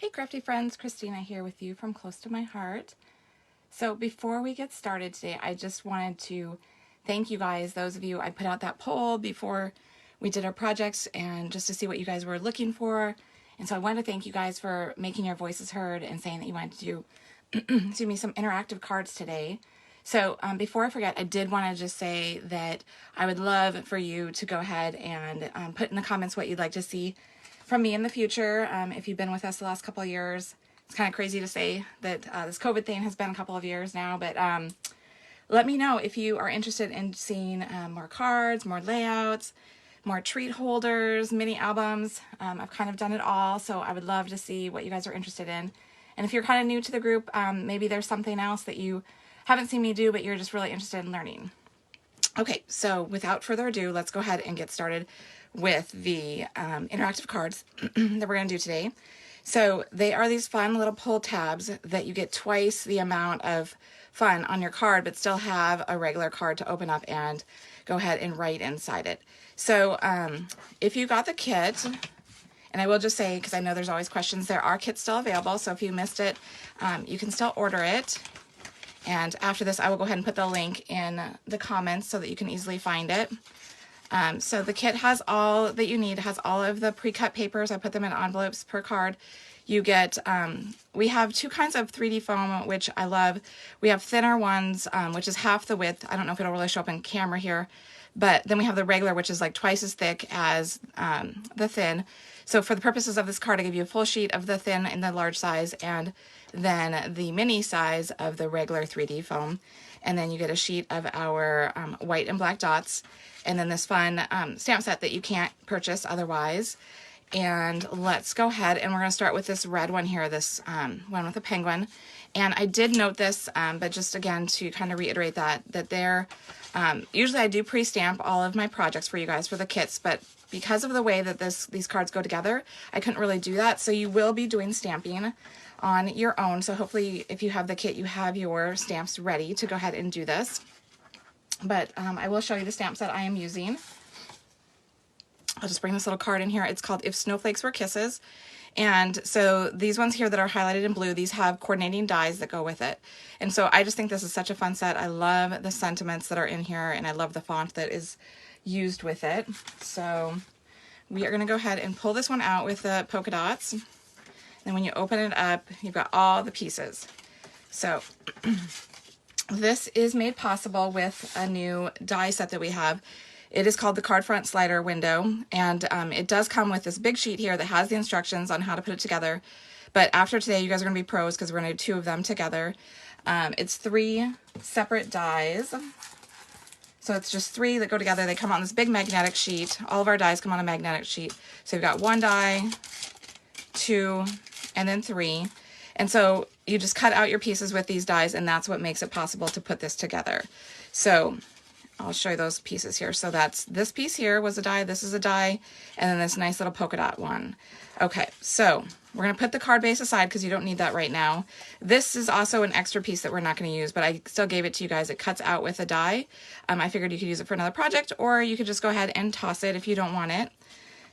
Hey crafty friends, Kristina here with you from Close to My Heart. So before we get started today, I just wanted to thank you guys, those of you, I put out that poll before we did our projects and just to see what you guys were looking for. And so I want to thank you guys for making your voices heard and saying that you wanted to do excuse me, some interactive cards today. So before I forget, I did want to just say that I would love for you to go ahead and put in the comments what you'd like to see from me in the future. If you've been with us the last couple of years, it's kind of crazy to say that this COVID thing has been a couple of years now, but let me know if you are interested in seeing more cards, more layouts, more treat holders, mini albums. I've kind of done it all, so I would love to see what you guys are interested in. And if you're kind of new to the group, maybe there's something else that you haven't seen me do, but you're just really interested in learning. Okay, so without further ado, let's go ahead and get started with the interactive cards that we're going to do today. So they are these fun little pull tabs that you get twice the amount of fun on your card, but still have a regular card to open up and go ahead and write inside it. So if you got the kit, and I will just say, because I know there's always questions, there are kits still available, so if you missed it, you can still order it. And after this, I will go ahead and put the link in the comments so that you can easily find it. So the kit has all that you need, has all of the pre-cut papers. I put them in envelopes per card. You get, we have two kinds of 3D foam, which I love. We have thinner ones, which is half the width. I don't know if it'll really show up in camera here, but then we have the regular, which is like twice as thick as the thin. So for the purposes of this card, I give you a full sheet of the thin in the large size and then the mini size of the regular 3D foam. And then you get a sheet of our white and black dots. And then this fun stamp set that you can't purchase otherwise. And let's go ahead and we're going to start with this red one here, this one with a penguin. And I did note this, but just again to kind of reiterate that they're, usually I do pre-stamp all of my projects for you guys for the kits, but because of the way that these cards go together, I couldn't really do that. So you will be doing stamping on your own. So hopefully if you have the kit, you have your stamps ready to go ahead and do this. But I will show you the stamp set I am using. I'll just bring this little card in here. It's called If Snowflakes Were Kisses. And so these ones here that are highlighted in blue, these have coordinating dies that go with it. And so I just think this is such a fun set. I love the sentiments that are in here and I love the font that is used with it. So we are going to go ahead and pull this one out with the polka dots. And when you open it up, you've got all the pieces. So this is made possible with a new die set that we have. It is called the Card Front Slider Window, and it does come with this big sheet here that has the instructions on how to put it together. But after today, you guys are going to be pros because we're going to do two of them together. It's 3 separate dies. So it's just 3 that go together. They come on this big magnetic sheet. All of our dies come on a magnetic sheet. So you've got 1 die, 2, and then 3. And so you just cut out your pieces with these dies, and that's what makes it possible to put this together. So I'll show you those pieces here. So that's this piece here was a die, this is a die, and then this nice little polka dot one. Okay, so we're going to put the card base aside because you don't need that right now. This is also an extra piece that we're not going to use, but I still gave it to you guys. It cuts out with a die. I figured you could use it for another project, or you could just go ahead and toss it if you don't want it.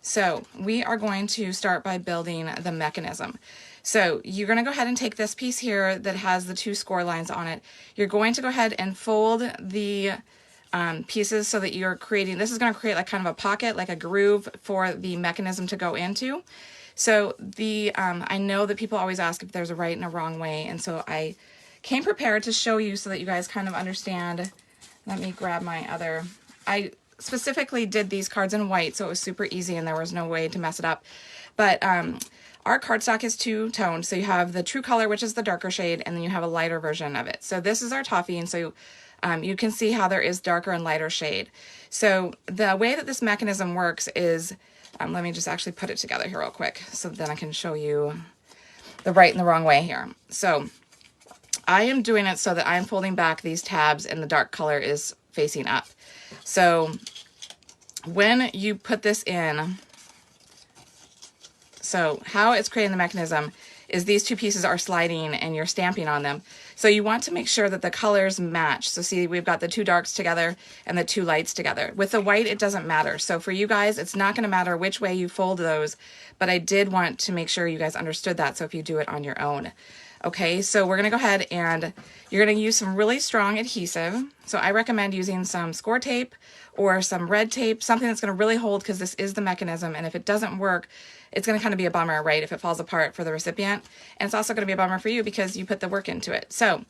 So we are going to start by building the mechanism. So you're going to go ahead and take this piece here that has the 2 score lines on it. You're going to go ahead and fold the pieces so that you're creating, this is going to create like kind of a pocket, like a groove for the mechanism to go into. So the, I know that people always ask if there's a right and a wrong way, and so I came prepared to show you so that you guys kind of understand. Let me grab my other, I specifically did these cards in white, so it was super easy and there was no way to mess it up. But our cardstock is 2-toned, so you have the true color, which is the darker shade, and then you have a lighter version of it. So this is our toffee, and so you can see how there is darker and lighter shade. So the way that this mechanism works is, let me just actually put it together here real quick so then I can show you the right and the wrong way here. So I am doing it so that I'm folding back these tabs and the dark color is facing up. So when you put this in, so how it's creating the mechanism is these two pieces are sliding and you're stamping on them. So you want to make sure that the colors match. So see, we've got the two darks together and the two lights together. With the white, it doesn't matter. So for you guys, it's not going to matter which way you fold those, but I did want to make sure you guys understood that. So if you do it on your own. Okay, so we're going to go ahead and you're going to use some really strong adhesive. So I recommend using some score tape or some red tape, something that's going to really hold, because this is the mechanism. And if it doesn't work, it's going to kind of be a bummer, right, if it falls apart for the recipient. And it's also going to be a bummer for you because you put the work into it. So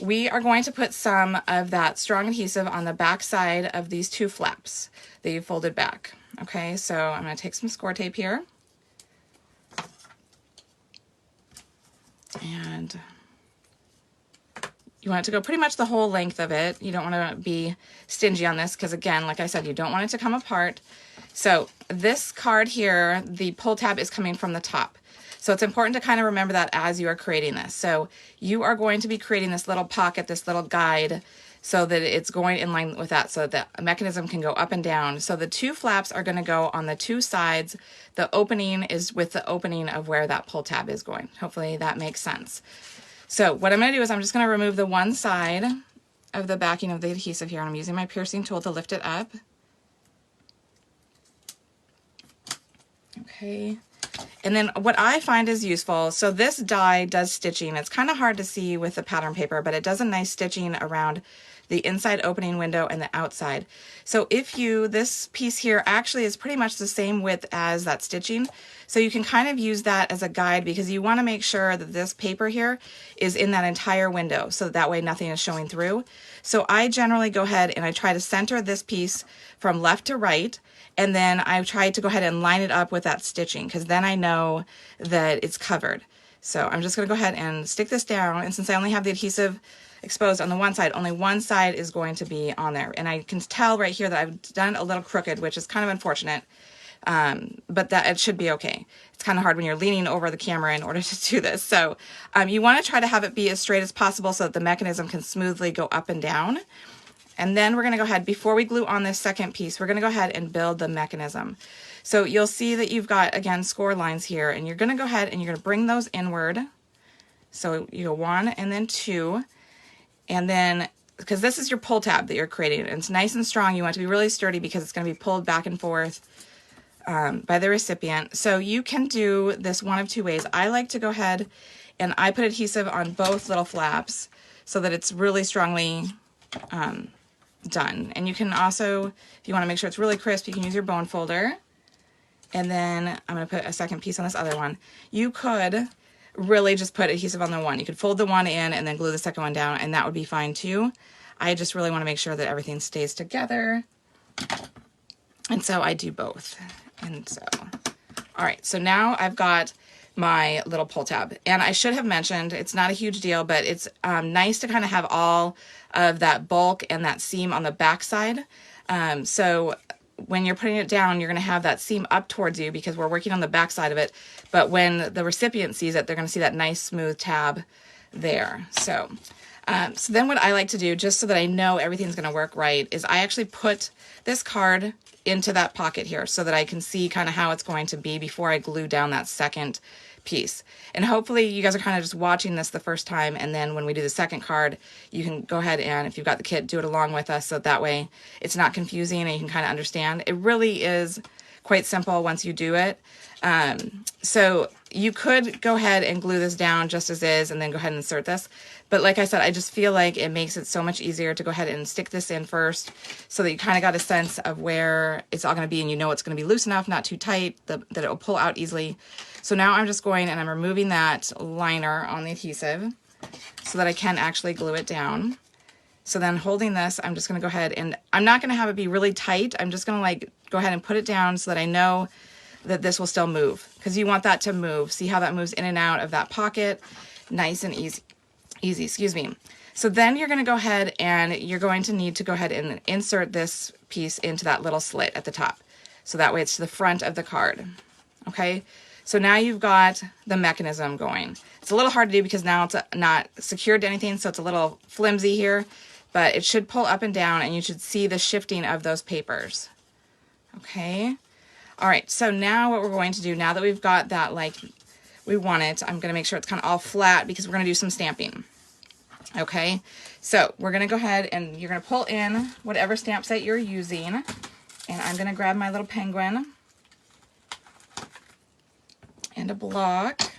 we are going to put some of that strong adhesive on the back side of these two flaps that you folded back. Okay, so I'm going to take some score tape here. And you want it to go pretty much the whole length of it. You don't want to be stingy on this because, again, like I said, you don't want it to come apart. So this card here, the pull tab is coming from the top. So it's important to kind of remember that as you are creating this. So you are going to be creating this little pocket, this little guide, so that it's going in line with that, so that the mechanism can go up and down. So the two flaps are going to go on the two sides. The opening is with the opening of where that pull tab is going. Hopefully that makes sense. So what I'm going to do is I'm just going to remove the one side of the backing of the adhesive here. I'm using my piercing tool to lift it up. Okay. And then what I find is useful, so this die does stitching. It's kind of hard to see with the pattern paper, but it does a nice stitching around the inside opening window and the outside. So if you, this piece here actually is pretty much the same width as that stitching. So you can kind of use that as a guide, because you want to make sure that this paper here is in that entire window, so that way nothing is showing through. So I generally go ahead and I try to center this piece from left to right, and then I try to go ahead and line it up with that stitching, because then I know that it's covered. So I'm just going to go ahead and stick this down, and since I only have the adhesive exposed on the one side, only one side is going to be on there. And I can tell right here that I've done a little crooked, which is kind of unfortunate, but that it should be okay. It's kind of hard when you're leaning over the camera in order to do this. So you want to try to have it be as straight as possible so that the mechanism can smoothly go up and down. And then we're going to go ahead, before we glue on this second piece, we're going to go ahead and build the mechanism. So you'll see that you've got, again, score lines here, and you're going to go ahead and you're going to bring those inward. So you go 1 and then 2, and then, because this is your pull tab that you're creating, and it's nice and strong, you want it to be really sturdy because it's going to be pulled back and forth by the recipient. So you can do this one of two ways. I like to go ahead and I put adhesive on both little flaps so that it's really strongly done. And you can also, if you want to make sure it's really crisp, you can use your bone folder. And then I'm going to put a second piece on this other one. You could really just put adhesive on the one. You could fold the one in and then glue the second one down, and that would be fine too. I just really want to make sure that everything stays together. And so I do both. And so, all right, so now I've got my little pull tab. And I should have mentioned, it's not a huge deal, but it's nice to kind of have all of that bulk and that seam on the back side. So when you're putting it down, you're going to have that seam up towards you because we're working on the back side of it. But when the recipient sees it, they're going to see that nice smooth tab there. So, so then what I like to do, just so that I know everything's going to work right, is I actually put this card into that pocket here so that I can see kind of how it's going to be before I glue down that second piece. And hopefully you guys are kind of just watching this the first time, and then when we do the second card, you can go ahead and, if you've got the kit, do it along with us, so that way it's not confusing and you can kind of understand. It really is quite simple once you do it. So you could go ahead and glue this down just as is and then go ahead and insert this. But like I said, I just feel like it makes it so much easier to go ahead and stick this in first so that you kind of got a sense of where it's all going to be, and you know it's going to be loose enough, not too tight, that it will pull out easily. So now I'm just going and I'm removing that liner on the adhesive so that I can actually glue it down. So then holding this, I'm just going to go ahead, and I'm not going to have it be really tight. I'm just going to like go ahead and put it down so that I know that this will still move, because you want that to move. See how that moves in and out of that pocket? Nice and easy, excuse me. So then you're going to go ahead and you're going to need to go ahead and insert this piece into that little slit at the top. So that way it's to the front of the card. Okay. So now you've got the mechanism going. It's a little hard to do because now it's not secured to anything, so it's a little flimsy here, but it should pull up and down, and you should see the shifting of those papers. Okay. All right, so now what we're going to do, now that we've got that like we want it. I'm going to make sure it's kind of all flat because we're going to do some stamping. Okay, so we're going to go ahead and you're going to pull in whatever stamp set you're using. And I'm going to grab my little penguin and a block.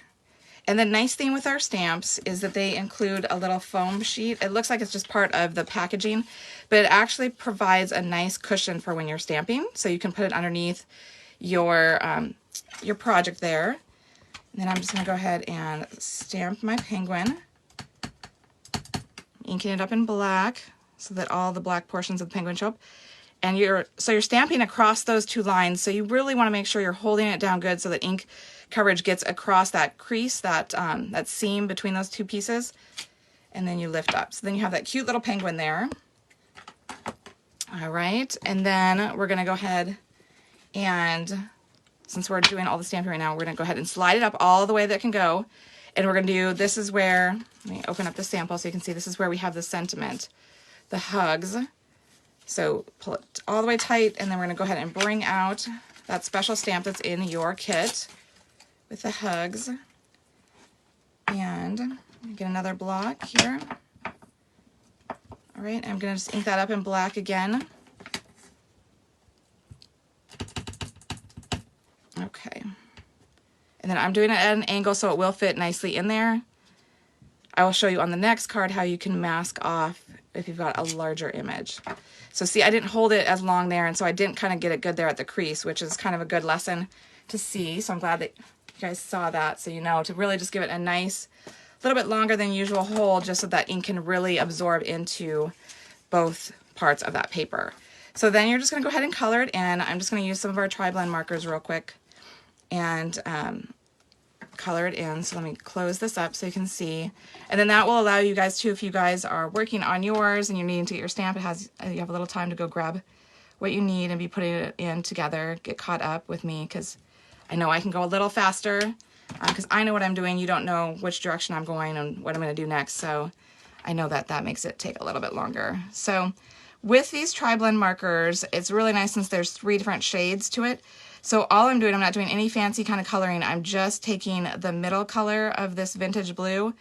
And the nice thing with our stamps is that they include a little foam sheet. It looks like it's just part of the packaging, but it actually provides a nice cushion for when you're stamping. So you can put it underneath your project there. And then I'm just going to go ahead and stamp my penguin, inking it up in black so that all the black portions of the penguin show up. And you're stamping across those two lines, so you really want to make sure you're holding it down good so that ink coverage gets across that crease, that seam between those two pieces, and then you lift up. So then you have that cute little penguin there. All right, and then we're going to go ahead and, since we're doing all the stamping right now, we're going to go ahead and slide it up all the way that it can go. And we're going to do, this is where, let me open up the sample so you can see, this is where we have the sentiment, the hugs. So pull it all the way tight, and then we're going to go ahead and bring out that special stamp that's in your kit with the hugs. And get another block here. All right, I'm going to just ink that up in black again. Okay. And then I'm doing it at an angle so it will fit nicely in there. I will show you on the next card how you can mask off if you've got a larger image. So see, I didn't hold it as long there, and so I didn't kind of get it good there at the crease, which is kind of a good lesson to see. So I'm glad that you guys saw that, so you know to really just give it a nice, little bit longer than usual hold, just so that ink can really absorb into both parts of that paper. So then you're just going to go ahead and color it in. I'm just going to use some of our tri-blend markers real quick and color it in. So let me close this up so you can see. And then that will allow you guys to, if you guys are working on yours and you're needing to get your stamp, you have a little time to go grab what you need and be putting it in together. Get caught up with me because I know I can go a little faster because I know what I'm doing. You don't know which direction I'm going and what I'm going to do next. So I know that that makes it take a little bit longer. So with these tri-blend markers, it's really nice since there's 3 different shades to it. So all I'm doing, I'm not doing any fancy kind of coloring. I'm just taking the middle color of this vintage blue,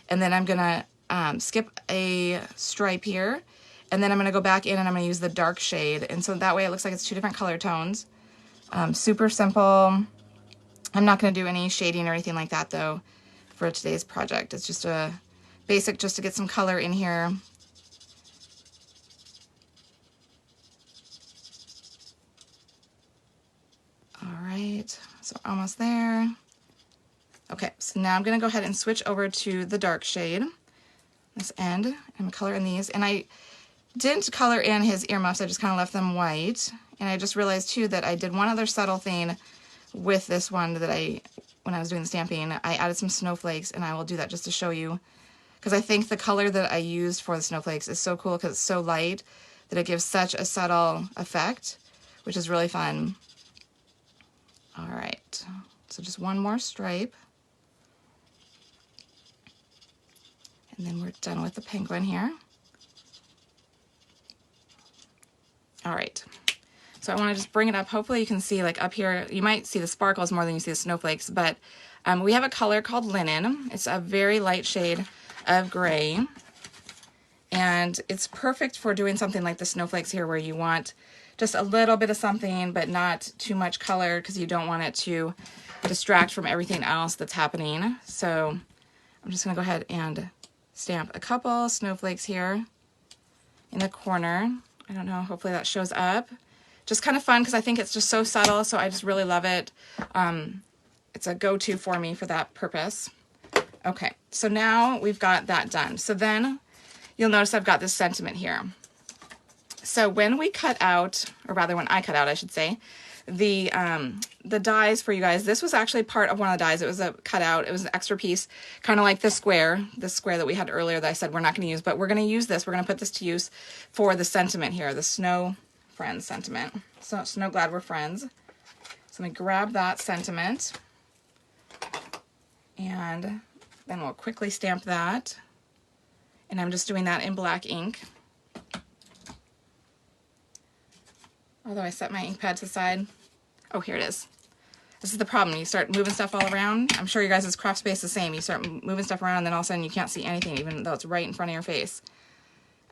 and then I'm gonna skip a stripe here, and then I'm gonna go back in and I'm gonna use the dark shade. And so that way it looks like it's 2 different color tones. Super simple. I'm not gonna do any shading or anything like that though for today's project. It's just a basic just to get some color in here. All right, so almost there. Okay, so now I'm gonna go ahead and switch over to the dark shade, this end. I'm gonna color in these, and I didn't color in his earmuffs, I just kind of left them white. And I just realized too that I did one other subtle thing with this one that when I was doing the stamping, I added some snowflakes, and I will do that just to show you, because I think the color that I used for the snowflakes is so cool because it's so light that it gives such a subtle effect, which is really fun. All right, so just one more stripe. And then we're done with the penguin here. All right, so I want to just bring it up. Hopefully you can see, like up here, you might see the sparkles more than you see the snowflakes, but we have a color called linen. It's a very light shade of gray. And it's perfect for doing something like the snowflakes here where you want just a little bit of something, but not too much color because you don't want it to distract from everything else that's happening. So I'm just gonna go ahead and stamp a couple snowflakes here in the corner. I don't know, hopefully that shows up. Just kind of fun because I think it's just so subtle, so I just really love it. It's a go-to for me for that purpose. Okay, so now we've got that done. So then you'll notice I've got this sentiment here. So when we cut out, or rather when I cut out, I should say, the dies for you guys, this was actually part of one of the dies. It was a cutout. It was an extra piece, kind of like this square that we had earlier that I said we're not going to use, but we're going to use this. We're going to put this to use for the sentiment here, the Snow Friends sentiment. So Snow Glad We're Friends. So let me grab that sentiment, and then we'll quickly stamp that. And I'm just doing that in black ink. Although I set my ink pad to the side. Oh, here it is. This is the problem. You start moving stuff all around. I'm sure your guys' craft space is the same. You start moving stuff around and then all of a sudden you can't see anything even though it's right in front of your face.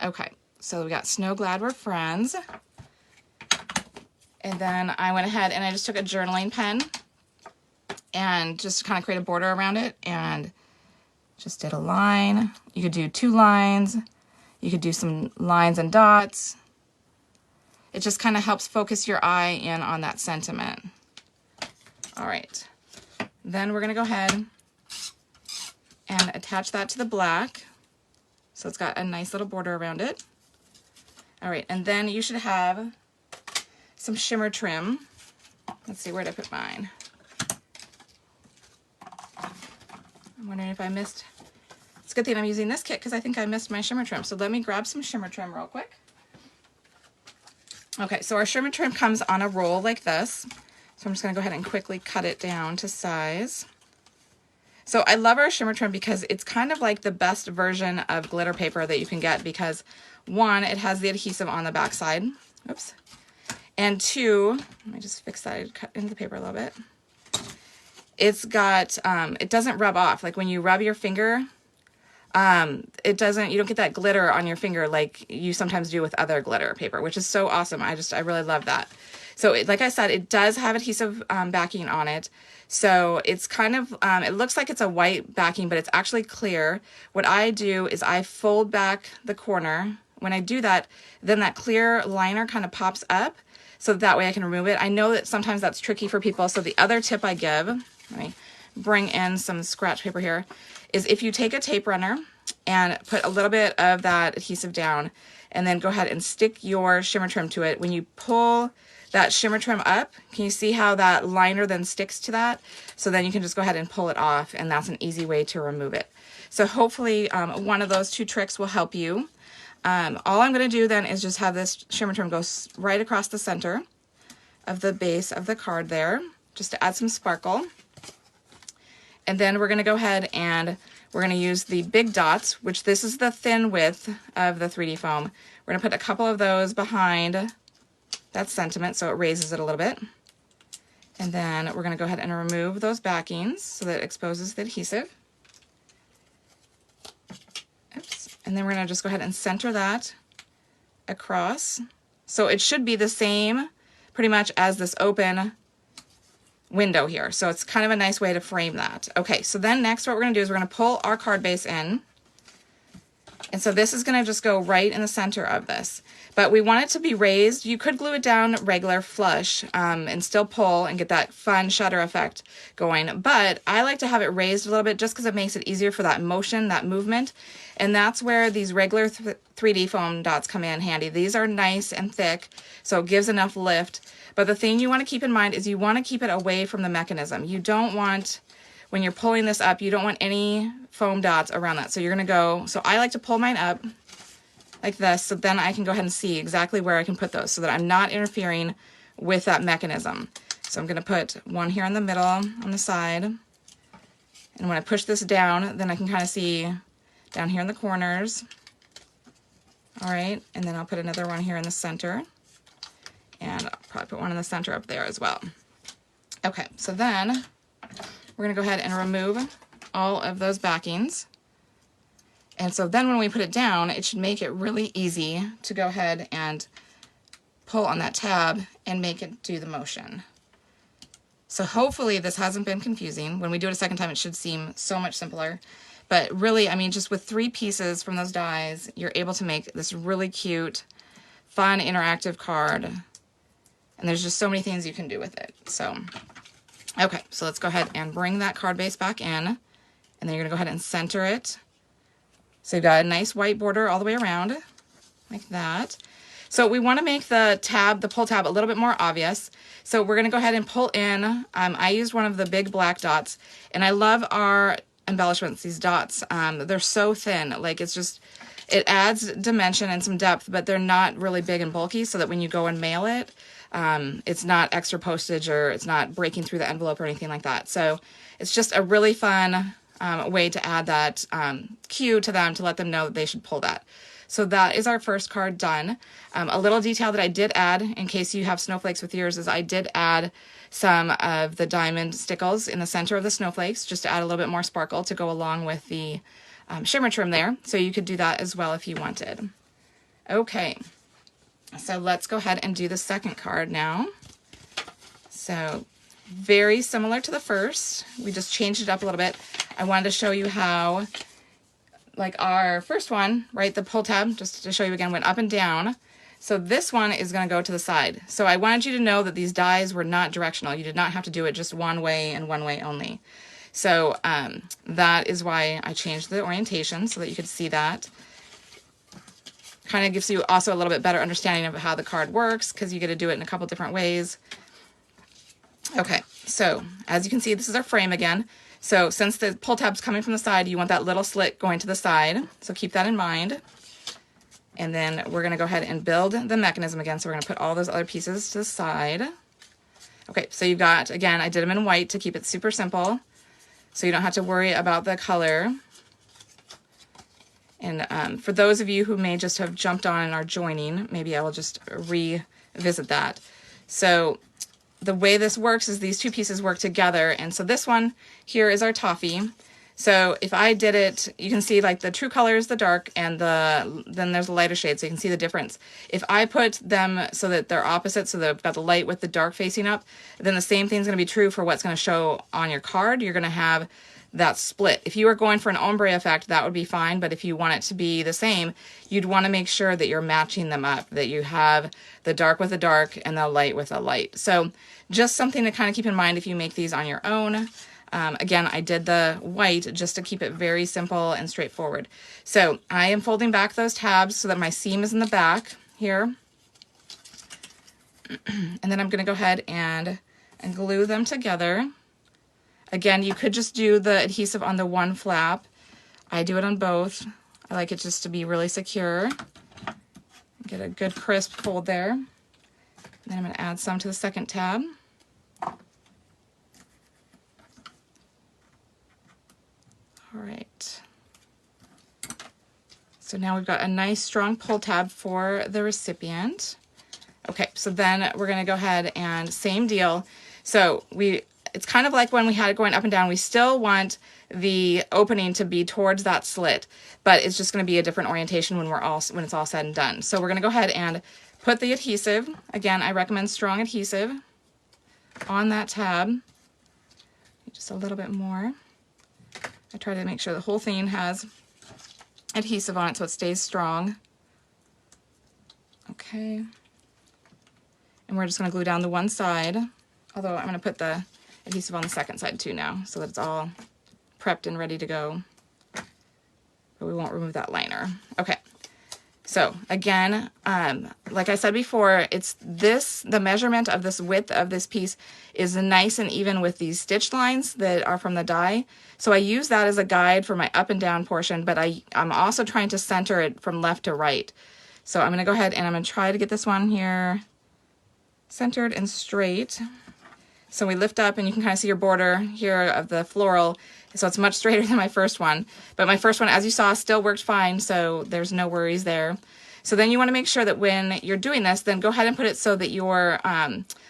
Okay, so we got Snow Glad We're Friends. And then I went ahead and I just took a journaling pen and just kind of create a border around it and just did a line. You could do 2 lines. You could do some lines and dots. It just kind of helps focus your eye in on that sentiment. All right, then we're gonna go ahead and attach that to the black. So it's got a nice little border around it. All right, and then you should have some shimmer trim. Let's see, where did I put mine? I'm wondering if I missed, it's a good thing I'm using this kit because I think I missed my shimmer trim. So let me grab some shimmer trim real quick. Okay, so our shimmer trim comes on a roll like this. So I'm just gonna go ahead and quickly cut it down to size. So I love our shimmer trim because it's kind of like the best version of glitter paper that you can get because 1, it has the adhesive on the back side. Oops. And 2, let me just fix that, I cut into the paper a little bit. It's got, it doesn't rub off. Like when you rub your finger, it doesn't, you don't get that glitter on your finger like you sometimes do with other glitter paper, which is so awesome. I really love that. So like I said, it does have adhesive backing on it. So it's kind of, it looks like it's a white backing, but it's actually clear. What I do is I fold back the corner. When I do that, then that clear liner kind of pops up. So that way I can remove it. I know that sometimes that's tricky for people. So the other tip I give, let me bring in some scratch paper here, is if you take a tape runner and put a little bit of that adhesive down and then go ahead and stick your shimmer trim to it. When you pull that shimmer trim up, can you see how that liner then sticks to that? So then you can just go ahead and pull it off, and that's an easy way to remove it. So hopefully one of those 2 tricks will help you. All I'm going to do then is just have this shimmer trim go right across the center of the base of the card there, just to add some sparkle. And then we're going to go ahead and we're going to use the big dots, which this is the thin width of the 3D foam. We're going to put a couple of those behind that sentiment so it raises it a little bit. And then we're going to go ahead and remove those backings so that it exposes the adhesive. Oops. And then we're going to just go ahead and center that across. So it should be the same pretty much as this open window here. So it's kind of a nice way to frame that. Okay, so then next what we're going to do is we're going to pull our card base in. And so this is going to just go right in the center of this. But we want it to be raised. You could glue it down regular flush and still pull and get that fun shutter effect going. But I like to have it raised a little bit just because it makes it easier for that motion, that movement. And that's where these regular 3D foam dots come in handy. These are nice and thick, so it gives enough lift. But the thing you want to keep in mind is you want to keep it away from the mechanism. You don't want, when you're pulling this up, you don't want any foam dots around that. So you're going to go, so I like to pull mine up like this, so then I can go ahead and see exactly where I can put those so that I'm not interfering with that mechanism. So I'm going to put one here in the middle on the side. And when I push this down, then I can kind of see down here in the corners. All right, and then I'll put another one here in the center. And I'll probably put one in the center up there as well. Okay, so then we're going to go ahead and remove all of those backings. And so then when we put it down, it should make it really easy to go ahead and pull on that tab and make it do the motion. So hopefully this hasn't been confusing. When we do it a second time, it should seem so much simpler. But really, I mean, just with 3 pieces from those dies, you're able to make this really cute, fun, interactive card. And there's just so many things you can do with it. So, okay, so let's go ahead and bring that card base back in. And then you're gonna go ahead and center it. So you've got a nice white border all the way around, like that. So we want to make the tab, the pull tab, a little bit more obvious. So we're going to go ahead and pull in. I used one of the big black dots, and I love our embellishments, these dots. They're so thin, like it's just, it adds dimension and some depth, but they're not really big and bulky, so that when you go and mail it, it's not extra postage or it's not breaking through the envelope or anything like that. So it's just a really fun way to add that cue to them to let them know that they should pull that. So that is our first card done. A little detail that I did add, in case you have snowflakes with yours, is I did add some of the diamond stickles in the center of the snowflakes, just to add a little bit more sparkle to go along with the shimmer trim there. So you could do that as well if you wanted. Okay, so let's go ahead and do the second card now. So very similar to the first, we just changed it up a little bit. I wanted to show you how, like our first one, right, the pull tab, just to show you again, went up and down. So this one is going to go to the side. So I wanted you to know that these dies were not directional. You did not have to do it just one way and one way only. So that is why I changed the orientation so that you could see that. Kind of gives you also a little bit better understanding of how the card works, because you get to do it in a couple different ways. Okay, so as you can see, this is our frame again. So since the pull tab's coming from the side, you want that little slit going to the side. So keep that in mind. And then we're going to go ahead and build the mechanism again. So we're going to put all those other pieces to the side. Okay, so you've got, again, I did them in white to keep it super simple, so you don't have to worry about the color. And for those of you who may just have jumped on and are joining, maybe I will just revisit that. So the way this works is these two pieces work together. And so this one here is our toffee. So if I did it, you can see like the true color is the dark, and then there's the lighter shade, so you can see the difference. If I put them so that they're opposite, so they've got the light with the dark facing up, then the same thing's going to be true for what's going to show on your card. You're going to have that split. If you were going for an ombre effect, that would be fine, but if you want it to be the same, you'd want to make sure that you're matching them up, that you have the dark with the dark and the light with the light. So just something to kind of keep in mind if you make these on your own. Again, I did the white just to keep it very simple and straightforward. So I am folding back those tabs so that my seam is in the back here. And then I'm going to go ahead and glue them together. Again, you could just do the adhesive on the one flap. I do it on both. I like it just to be really secure. Get a good crisp fold there. And then I'm going to add some to the second tab. All right. So now we've got a nice strong pull tab for the recipient. Okay, so then we're going to go ahead and same deal. So it's kind of like when we had it going up and down. We still want the opening to be towards that slit, but it's just going to be a different orientation when it's all said and done. So we're going to go ahead and put the adhesive. Again, I recommend strong adhesive on that tab. Just a little bit more. I try to make sure the whole thing has adhesive on it so it stays strong. Okay. And we're just going to glue down the one side, although I'm going to put the adhesive on the second side too now so that it's all prepped and ready to go. But we won't remove that liner. Okay. So again, like I said before, the measurement of this width of this piece is nice and even with these stitch lines that are from the die. So I use that as a guide for my up and down portion, but I'm also trying to center it from left to right. So I'm going to go ahead and I'm going to try to get this one here centered and straight. So we lift up and you can kind of see your border here of the floral. So it's much straighter than my first one. But my first one, as you saw, still worked fine, so there's no worries there. So then you want to make sure that when you're doing this, then go ahead and put it so that your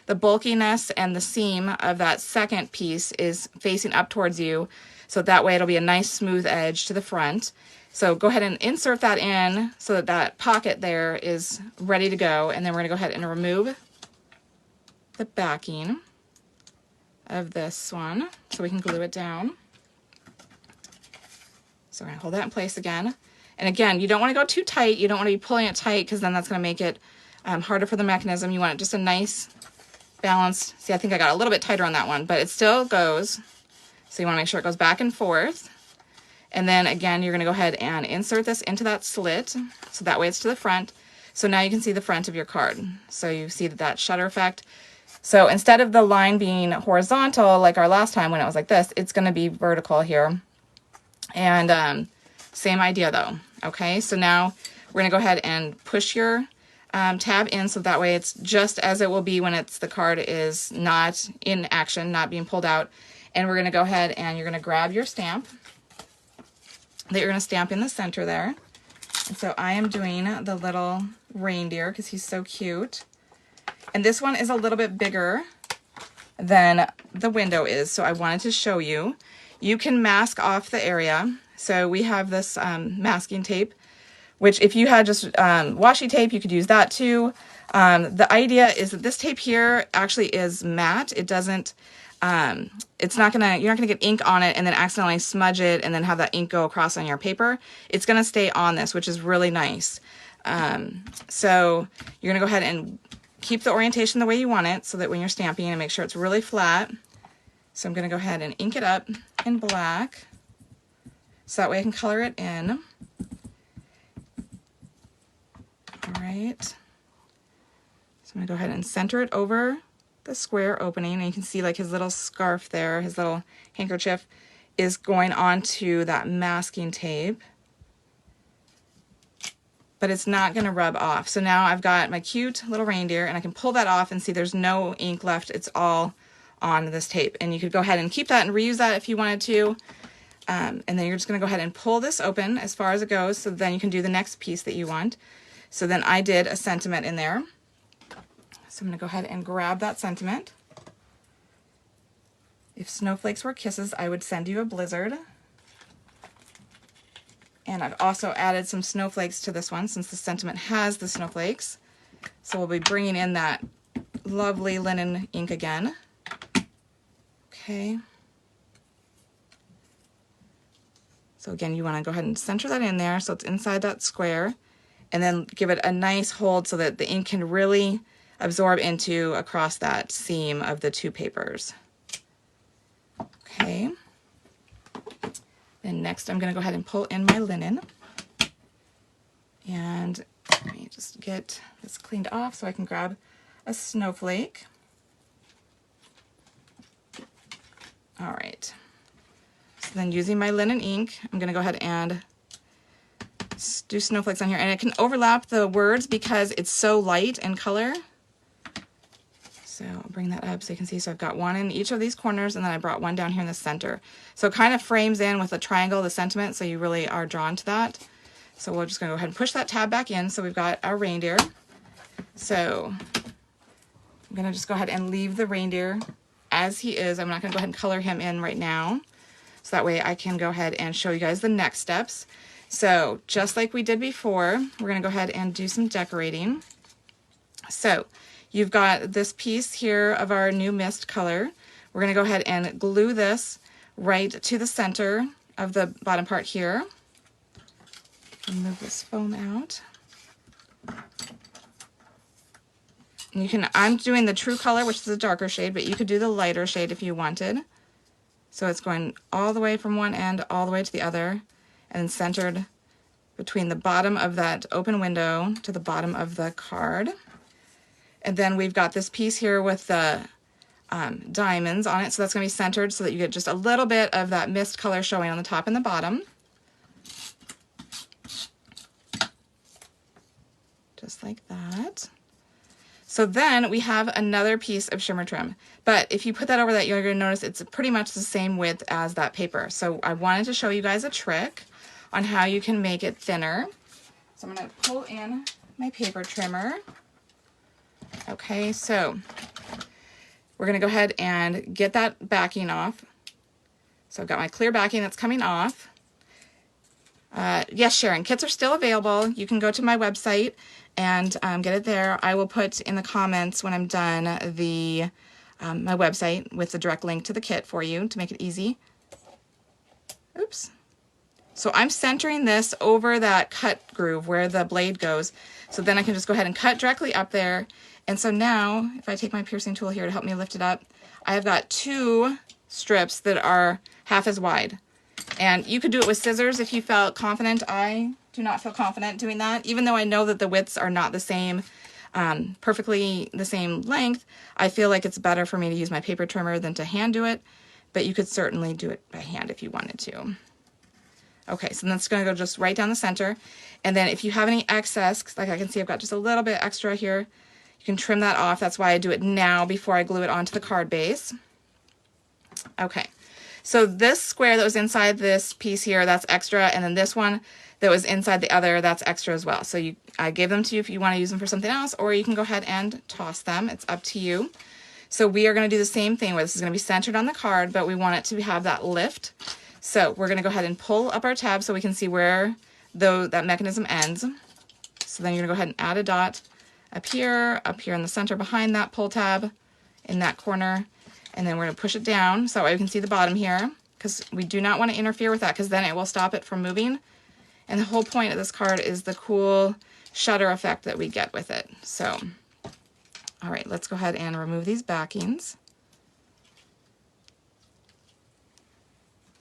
the bulkiness and the seam of that second piece is facing up towards you. So that way it'll be a nice smooth edge to the front. So go ahead and insert that in so that that pocket there is ready to go. And then we're going to go ahead and remove the backing of this one so we can glue it down. So we're going to hold that in place again. And again, you don't want to go too tight. You don't want to be pulling it tight because then that's going to make it harder for the mechanism. You want it just a nice balance. See, I think I got a little bit tighter on that one, but it still goes. So you want to make sure it goes back and forth. And then again, you're going to go ahead and insert this into that slit. So that way it's to the front. So now you can see the front of your card. So you see that shutter effect. So instead of the line being horizontal like our last time when it was like this, it's going to be vertical here. And same idea though. Okay, so now we're going to go ahead and push your tab in so that way it's just as it will be when the card is not in action, not being pulled out. And we're going to go ahead and you're going to grab your stamp that you're going to stamp in the center there. And so I am doing the little reindeer because he's so cute. And this one is a little bit bigger than the window is, so I wanted to show you. You can mask off the area. So we have this masking tape, which if you had just washi tape, you could use that too. The idea is that this tape here actually is matte. It doesn't, it's not gonna, you're not gonna get ink on it and then accidentally smudge it and then have that ink go across on your paper. It's gonna stay on this, which is really nice. So you're gonna go ahead and keep the orientation the way you want it so that when you're stamping and make sure it's really flat. So I'm gonna go ahead and ink it up in black so that way I can color it in. All right. So I'm gonna go ahead and center it over the square opening, and you can see like his little scarf there, his little handkerchief is going onto that masking tape, but it's not gonna rub off. So now I've got my cute little reindeer and I can pull that off and see there's no ink left. It's all on this tape, and you could go ahead and keep that and reuse that if you wanted to. And then you're just gonna go ahead and pull this open as far as it goes, so then you can do the next piece that you want. So then I did a sentiment in there. So I'm gonna go ahead and grab that sentiment. If snowflakes were kisses, I would send you a blizzard. And I've also added some snowflakes to this one since the sentiment has the snowflakes. So we'll be bringing in that lovely linen ink again. Okay. So again, you want to go ahead and center that in there so it's inside that square, and then give it a nice hold so that the ink can really absorb into across that seam of the two papers. Okay. Then next I'm going to go ahead and pull in my linen, and let me just get this cleaned off so I can grab a snowflake. All right. So then using my linen ink, I'm going to go ahead and do snowflakes on here, and it can overlap the words because it's so light in color. So I'll bring that up so you can see. So I've got one in each of these corners, and then I brought one down here in the center. So it kind of frames in with a triangle, the sentiment, so you really are drawn to that. So we're just going to go ahead and push that tab back in. So we've got our reindeer. So I'm going to just go ahead and leave the reindeer as he is. I'm not going to go ahead and color him in right now. So that way I can go ahead and show you guys the next steps. So just like we did before, we're going to go ahead and do some decorating. So you've got this piece here of our new mist color. We're going to go ahead and glue this right to the center of the bottom part here. Move this foam out. And you can, I'm doing the true color, which is a darker shade, but you could do the lighter shade if you wanted. So it's going all the way from one end all the way to the other, and centered between the bottom of that open window to the bottom of the card. And then we've got this piece here with the diamonds on it, so that's going to be centered so that you get just a little bit of that mist color showing on the top and the bottom. Just like that. So then we have another piece of shimmer trim, but if you put that over that, you're going to notice it's pretty much the same width as that paper. So I wanted to show you guys a trick on how you can make it thinner. So I'm going to pull in my paper trimmer. Okay, so we're going to go ahead and get that backing off. So I've got my clear backing that's coming off. Yes, Sharon, kits are still available. You can go to my website and get it there. I will put in the comments when I'm done the my website with the direct link to the kit for you to make it easy. Oops. So I'm centering this over that cut groove where the blade goes. So then I can just go ahead and cut directly up there. And so now, if I take my piercing tool here to help me lift it up, I have got two strips that are half as wide. And you could do it with scissors if you felt confident. I do not feel confident doing that. Even though I know that the widths are not the same, perfectly the same length, I feel like it's better for me to use my paper trimmer than to hand do it. But you could certainly do it by hand if you wanted to. Okay, so that's going to go just right down the center. And then if you have any excess, like I can see I've got just a little bit extra here, you can trim that off. That's why I do it now before I glue it onto the card base. Okay, So this square that was inside this piece here, that's extra, and then this one that was inside the other, that's extra as well. So I gave them to you if you want to use them for something else, or you can go ahead and toss them. It's up to you. So we are going to do the same thing where this is going to be centered on the card, but we want it to have that lift. So we're going to go ahead and pull up our tab so we can see where that mechanism ends. So then you're going to go ahead and add a dot up here in the center behind that pull tab in that corner. And then we're going to push it down so that way we can see the bottom here, because we do not want to interfere with that because then it will stop it from moving. And the whole point of this card is the cool shutter effect that we get with it. So, all right, let's go ahead and remove these backings.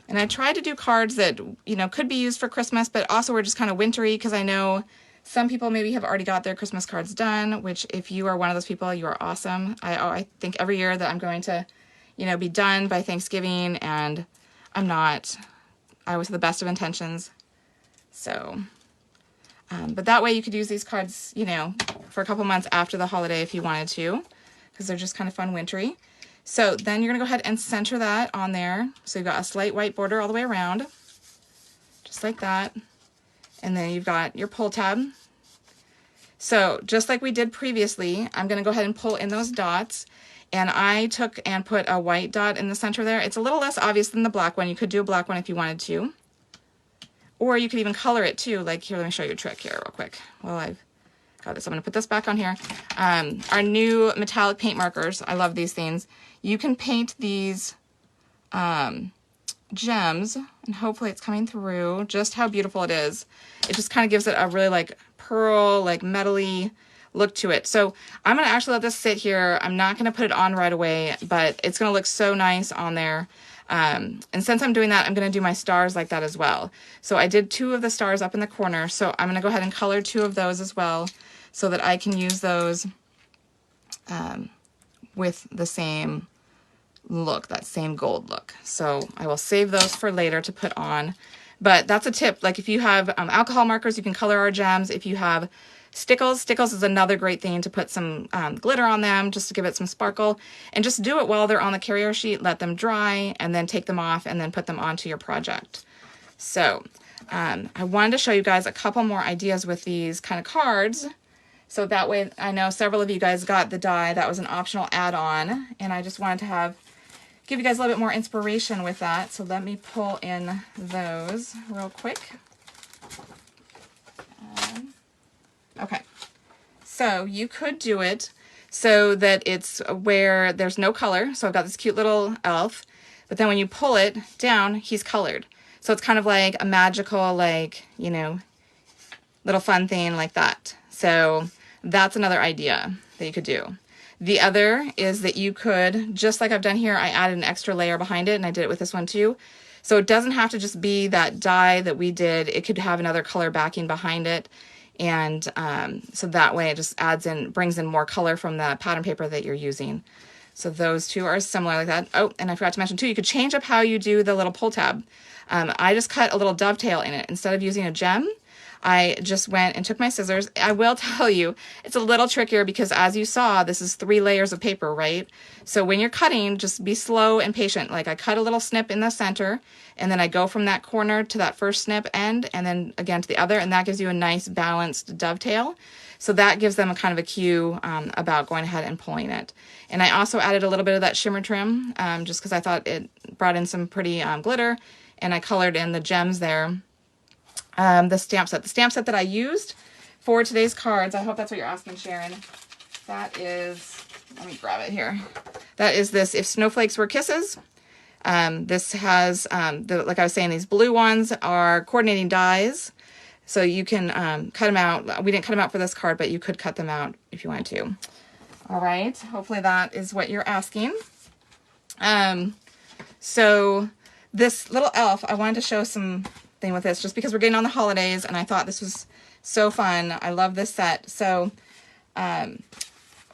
And I tried to do cards that, you know, could be used for Christmas, but also were just kind of wintry, because I know some people maybe have already got their Christmas cards done, which if you are one of those people, you are awesome. I think every year that I'm going to, you know, be done by Thanksgiving, and I'm not. I always have the best of intentions. So, but that way you could use these cards, you know, for a couple months after the holiday if you wanted to, because they're just kind of fun wintry. So then you're going to go ahead and center that on there. So you've got a slight white border all the way around, just like that. And then you've got your pull tab. So just like we did previously, I'm going to go ahead and pull in those dots. And I took and put a white dot in the center there. It's a little less obvious than the black one. You could do a black one if you wanted to. Or you could even color it too. Like here, let me show you a trick here real quick. Well, I've got this. I'm going to put this back on here. Our new metallic paint markers. I love these things. You can paint these gems, and hopefully it's coming through just how beautiful it is. It just kind of gives it a really like pearl, like metally look to it. So I'm going to actually let this sit here. I'm not going to put it on right away, but it's going to look so nice on there. And since I'm doing that, I'm going to do my stars like that as well. So I did 2 of the stars up in the corner. So I'm going to go ahead and color 2 of those as well, so that I can use those with the same look, that same gold look. So I will save those for later to put on. But that's a tip. Like if you have alcohol markers, you can color our gems. If you have stickles is another great thing to put some glitter on them just to give it some sparkle, and just do it while they're on the carrier sheet. Let them dry and then take them off and then put them onto your project. So I wanted to show you guys a couple more ideas with these kind of cards. So that way, I know several of you guys got the die. That was an optional add-on, and I just wanted to give you guys a little bit more inspiration with that. So let me pull in those real quick. Okay, so you could do it so that it's where there's no color. So I've got this cute little elf, but then when you pull it down, he's colored. So it's kind of like a magical, like, you know, little fun thing like that. So that's another idea that you could do. The other is that you could, just like I've done here, I added an extra layer behind it, and I did it with this one too. So it doesn't have to just be that die that we did. It could have another color backing behind it. And so that way it just brings in more color from the pattern paper that you're using. So those 2 are similar like that. Oh, and I forgot to mention too, you could change up how you do the little pull tab. I just cut a little dovetail in it. Instead of using a gem, I just went and took my scissors. I will tell you, it's a little trickier because as you saw, this is 3 layers of paper, right? So when you're cutting, just be slow and patient. Like I cut a little snip in the center, and then I go from that corner to that first snip end, and then again to the other, and that gives you a nice balanced dovetail. So that gives them a kind of a cue about going ahead and pulling it. And I also added a little bit of that shimmer trim just because I thought it brought in some pretty glitter, and I colored in the gems there. The stamp set that I used for today's cards, I hope that's what you're asking, Sharon. That is, let me grab it here. That is this If Snowflakes Were Kisses. This has, like I was saying, these blue ones are coordinating dies. So you can cut them out. We didn't cut them out for this card, but you could cut them out if you wanted to. All right, hopefully that is what you're asking. So this little elf, I wanted to show some thing with this just because we're getting on the holidays, and I thought this was so fun. I love this set. So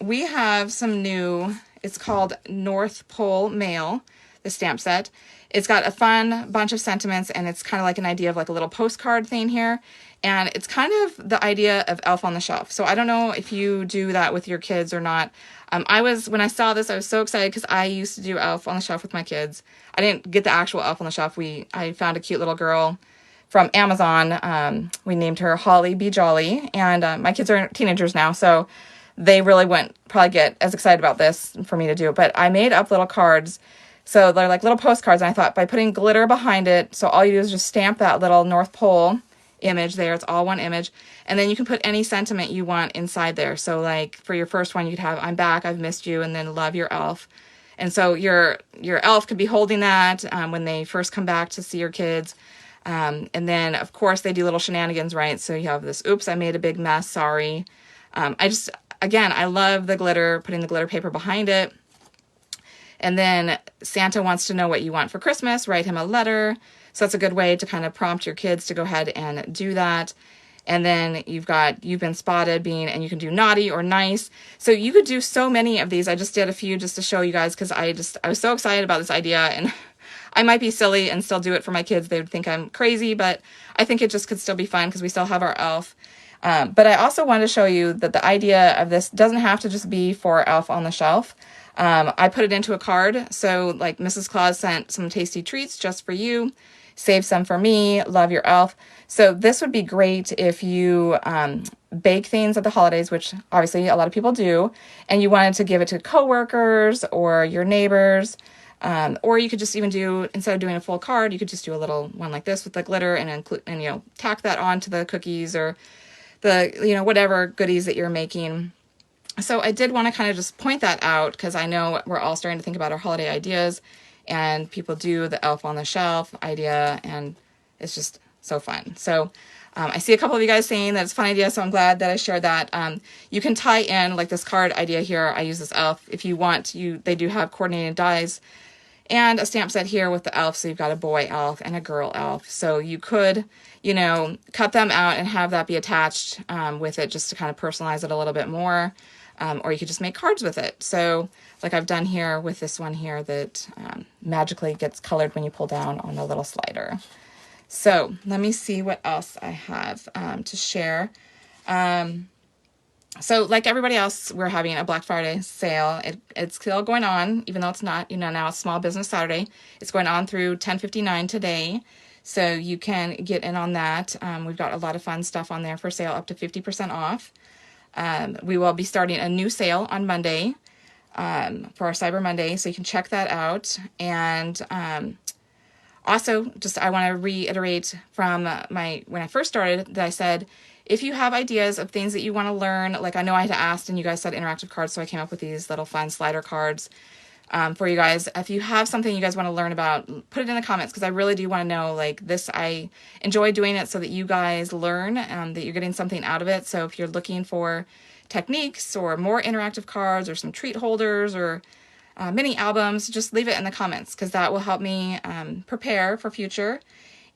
we have some new, it's called North Pole Mail, the stamp set, it's got a fun bunch of sentiments, and it's kind of like an idea of like a little postcard thing here. And it's kind of the idea of Elf on the Shelf. So I don't know if you do that with your kids or not. When I saw this, I was so excited because I used to do Elf on the Shelf with my kids. I didn't get the actual Elf on the Shelf. I found a cute little girl from Amazon. We named her Holly Be Jolly, and my kids are teenagers now, so they really wouldn't probably get as excited about this for me to do. But I made up little cards. So they're like little postcards, and I thought by putting glitter behind it, so all you do is just stamp that little North Pole image there. It's all one image. And then you can put any sentiment you want inside there. So like for your first one, you could have, I'm back, I've missed you, and then love your elf. And so your elf could be holding that when they first come back to see your kids. And then, of course, they do little shenanigans, right? So you have this, oops, I made a big mess, sorry. Again, I love the glitter, putting the glitter paper behind it. And then Santa wants to know what you want for Christmas, write him a letter. So that's a good way to kind of prompt your kids to go ahead and do that. And then you've been spotted and you can do naughty or nice. So you could do so many of these. I just did a few just to show you guys because I was so excited about this idea, and I might be silly and still do it for my kids. They would think I'm crazy, but I think it just could still be fun because we still have our elf. But I also wanted to show you that the idea of this doesn't have to just be for Elf on the Shelf. I put it into a card. So like Mrs. Claus sent some tasty treats just for you. Save some for me. Love your elf. So this would be great if you bake things at the holidays, which obviously a lot of people do, and you wanted to give it to coworkers or your neighbors. Or you could just even do, instead of doing a full card, you could just do a little one like this with the glitter and tack that onto the cookies or the, whatever goodies that you're making. So I did want to kind of just point that out because I know we're all starting to think about our holiday ideas, and people do the Elf on the Shelf idea, and it's just so fun. So I see a couple of you guys saying that it's a fun idea, so I'm glad that I shared that. You can tie in like this card idea here. I use this elf. If you want, they do have coordinated dies and a stamp set here with the elf. So you've got a boy elf and a girl elf. So you could, cut them out and have that be attached with it just to kind of personalize it a little bit more. Or you could just make cards with it. So like I've done here with this one here that magically gets colored when you pull down on the little slider. So let me see what else I have to share. So like everybody else, we're having a Black Friday sale. It's still going on, even though it's not, now it's Small Business Saturday. It's going on through 10:59 today. So you can get in on that. We've got a lot of fun stuff on there for sale, up to 50% off. We will be starting a new sale on Monday for our Cyber Monday, so you can check that out. And also, I want to reiterate from when I first started that I said, if you have ideas of things that you want to learn, like I know I had asked and you guys said interactive cards, so I came up with these little fun slider cards for you guys. If you have something you guys want to learn about, put it in the comments because I really do want to know, like this, I enjoy doing it so that you guys learn that you're getting something out of it. So if you're looking for techniques or more interactive cards or some treat holders or mini albums, just leave it in the comments because that will help me prepare for future.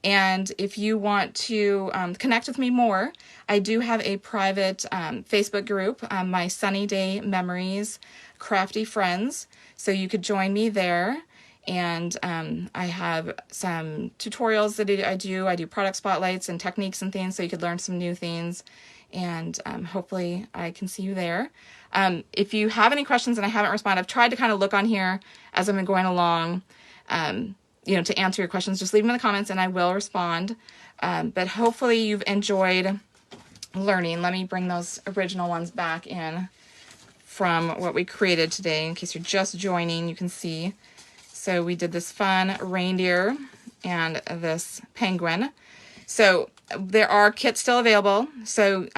And if you want to connect with me more, I do have a private Facebook group, my Sunny Day Memories Crafty Friends. So you could join me there. And I have some tutorials that I do. I do product spotlights and techniques and things so you could learn some new things. And hopefully I can see you there. If you have any questions and I haven't responded, I've tried to kind of look on here as I've been going along, to answer your questions. Just leave them in the comments and I will respond. But hopefully you've enjoyed learning. Let me bring those original ones back in from what we created today. In case you're just joining, you can see. So we did this fun reindeer and this penguin. So there are kits still available. So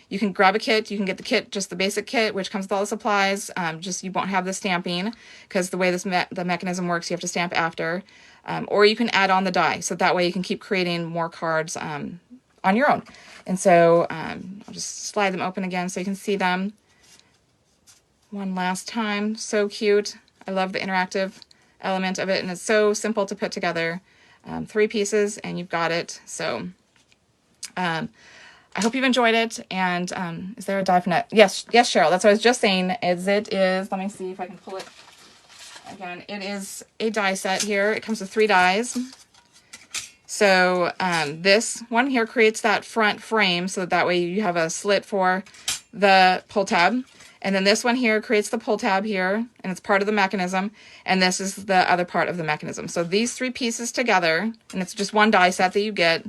you can grab a kit. You can get the kit, just the basic kit, which comes with all the supplies. Just you won't have the stamping because the way the mechanism works, you have to stamp after. Or you can add on the die. So that way you can keep creating more cards on your own. And so I'll just slide them open again so you can see them one last time. So cute. I love the interactive element of it. And it's so simple to put together. 3 pieces and you've got it. So I hope you've enjoyed it. And is there a die for net? Yes, Cheryl. That's what I was just saying. Let me see if I can pull it again, it is a die set here. It comes with 3 dies. So this one here creates that front frame, so that way you have a slit for the pull tab. And then this one here creates the pull tab here, and it's part of the mechanism. And this is the other part of the mechanism. So these 3 pieces together, and it's just one die set that you get,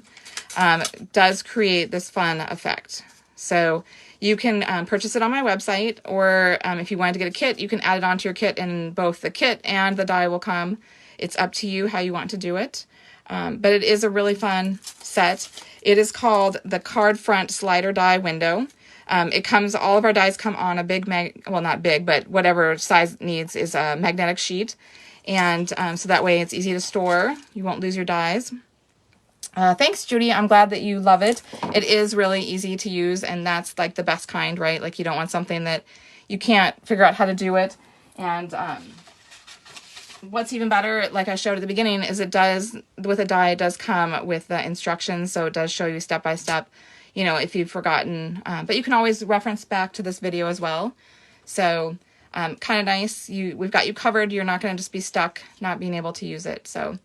does create this fun effect. So you can purchase it on my website, or if you wanted to get a kit, you can add it onto your kit, and both the kit and the die will come. It's up to you how you want to do it. But it is a really fun set. It is called the Card Front Slider Die Window. All of our dies come on a big, well, not big, but whatever size it needs is a magnetic sheet. And so that way it's easy to store. You won't lose your dies. Thanks, Judy. I'm glad that you love it. It is really easy to use, and that's like the best kind, right? Like you don't want something that you can't figure out how to do it. And what's even better, like I showed at the beginning, is it does, with a die, it does come with the instructions. So it does show you step by step, you know, if you've forgotten. But you can always reference back to this video as well. So kind of nice. We've got you covered. You're not going to just be stuck not being able to use it. So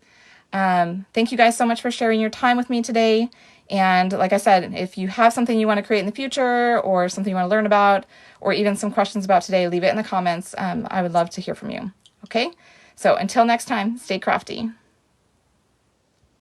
thank you guys so much for sharing your time with me today. And like I said, if you have something you want to create in the future, or something you want to learn about, or even some questions about today, leave it in the comments. I would love to hear from you. Okay? So until next time, stay crafty.